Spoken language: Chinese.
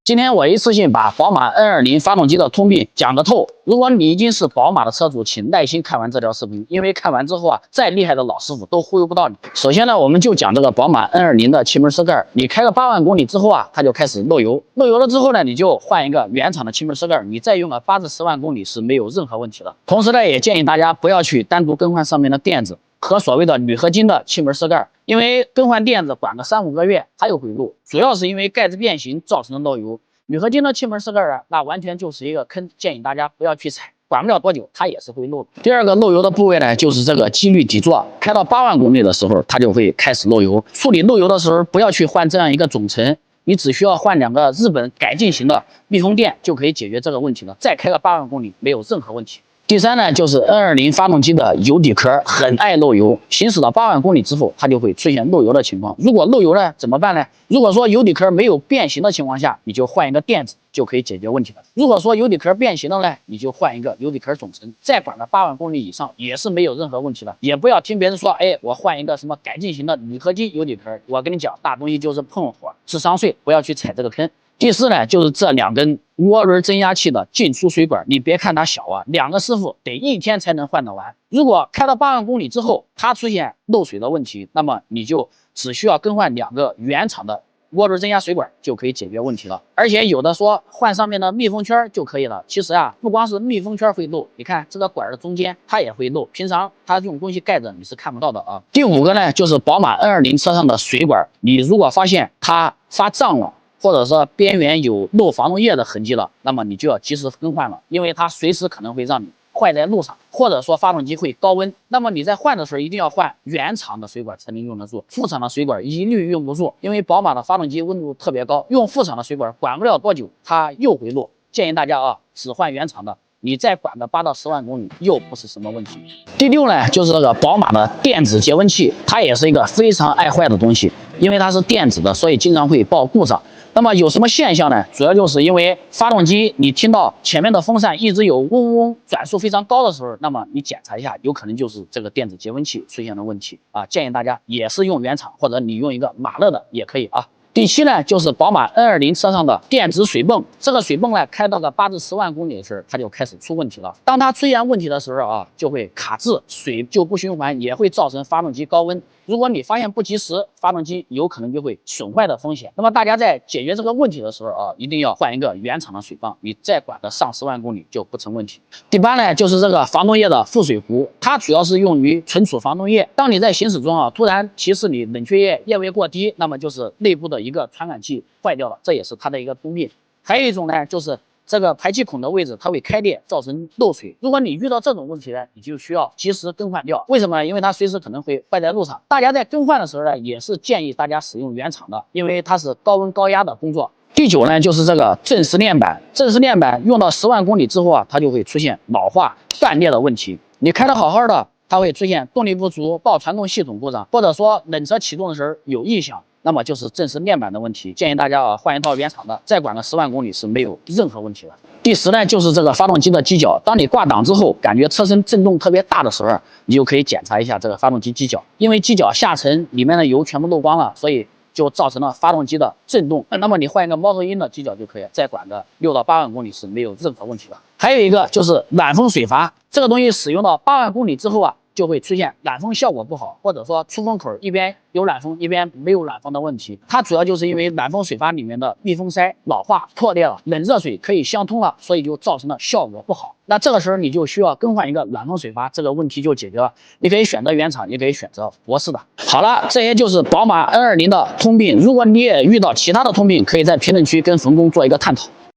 今天我一次性把宝马 N20 发动机的通病讲个透。如果你已经是宝马的车主，请耐心看完这条视频，因为看完之后啊，再厉害的老师傅都忽悠不到你。首先呢，我们就讲这个宝马 N20 的气门室盖，你开个8万公里之后啊，它就开始漏油。漏油了之后呢，你就换一个原厂的气门室盖，你再用个8至10万公里是没有任何问题的。同时呢，也建议大家不要去单独更换上面的垫子和所谓的铝合金的气门室盖，因为更换垫子管个3、5个月它又会漏，主要是因为盖子变形造成的漏油。铝合金的气门室盖啊，那完全就是一个坑，建议大家不要去踩，管不了多久它也是会漏。第二个漏油的部位呢，就是这个机滤底座，开到8万公里的时候，它就会开始漏油。处理漏油的时候，不要去换这样一个总成，你只需要换2个日本改进型的密封垫就可以解决这个问题了。再开个8万公里，没有任何问题。第三呢，就是 N20 发动机的油底壳很爱漏油，行驶到8万公里之后，它就会出现漏油的情况。如果漏油了怎么办呢？如果说油底壳没有变形的情况下，你就换一个垫子就可以解决问题了。如果说油底壳变形了呢，你就换一个油底壳总成，再管个8万公里以上也是没有任何问题的。也不要听别人说，我换一个什么改进型的铝合金油底壳，我跟你讲，大东西就是碰火，智商税，不要去踩这个坑。第四呢，就是这2根涡轮增压器的进出水管，你别看它小啊，2个师傅得1天才能换得完。如果开到8万公里之后，它出现漏水的问题，那么你就只需要更换2个原厂的涡轮增压水管就可以解决问题了。而且有的说换上面的密封圈就可以了，其实啊，不光是密封圈会漏，你看这个管的中间它也会漏，平常它用东西盖着你是看不到的啊。第5个呢，就是宝马 N20 车上的水管，你如果发现它发胀了，或者说边缘有漏防冻液的痕迹了，那么你就要及时更换了，因为它随时可能会让你坏在路上，或者说发动机会高温。那么你在换的时候一定要换原厂的水管才能用得住，副厂的水管一律用不住，因为宝马的发动机温度特别高，用副厂的水管管不了多久它又会漏。建议大家啊，只换原厂的，你再管个8到10万公里又不是什么问题。第6呢，就是这个宝马的电子节温器，它也是一个非常爱坏的东西，因为它是电子的，所以经常会报故障。那么有什么现象呢？主要就是因为发动机你听到前面的风扇一直有嗡嗡转速非常高的时候，那么你检查一下，有可能就是这个电子节温器出现了问题啊。建议大家也是用原厂，或者你用一个马勒的也可以啊。第7呢，就是宝马 N20 车上的电子水泵，这个水泵呢开到个8至10万公里的时候，它就开始出问题了。当它出现问题的时候啊，就会卡滞，水就不循环，也会造成发动机高温。如果你发现不及时，发动机有可能就会损坏的风险。那么大家在解决这个问题的时候啊，一定要换一个原厂的水泵，你再管个上10万公里就不成问题。第8呢，就是这个防冻液的副水壶，它主要是用于存储防冻液。当你在行驶中啊，突然提示你冷却液液位过低，那么就是内部的一个传感器坏掉了，这也是它的一个通病。还有一种呢，就是这个排气孔的位置它会开裂，造成漏水。如果你遇到这种问题呢，你就需要及时更换掉。为什么？因为它随时可能会坏在路上。大家在更换的时候呢，也是建议大家使用原厂的，因为它是高温高压的工作。第9呢，就是这个正时链板。正时链板用到10万公里之后啊，它就会出现老化断裂的问题。你开得好好的，它会出现动力不足、爆传动系统故障，或者说冷车启动的时候有异响，那么就是正时链板的问题。建议大家啊，换一套原厂的，再管个10万公里是没有任何问题的。第10呢，就是这个发动机的机脚。当你挂档之后，感觉车身震动特别大的时候，你就可以检查一下这个发动机机脚，因为机脚下沉，里面的油全部漏光了，所以就造成了发动机的震动。那么你换一个猫头鹰的机脚就可以，再管个6到8万公里是没有任何问题的。还有一个就是暖风水阀，这个东西使用到8万公里之后啊，就会出现暖风效果不好，或者说出风口一边有暖风一边没有暖风的问题。它主要就是因为暖风水阀里面的密封塞老化破裂了，冷热水可以相通了，所以就造成了效果不好。那这个时候你就需要更换一个暖风水阀，这个问题就解决了。你可以选择原厂，也可以选择博士的。好了，这些就是宝马 N20 的通病。如果你也遇到其他的通病，可以在评论区跟冯工做一个探讨。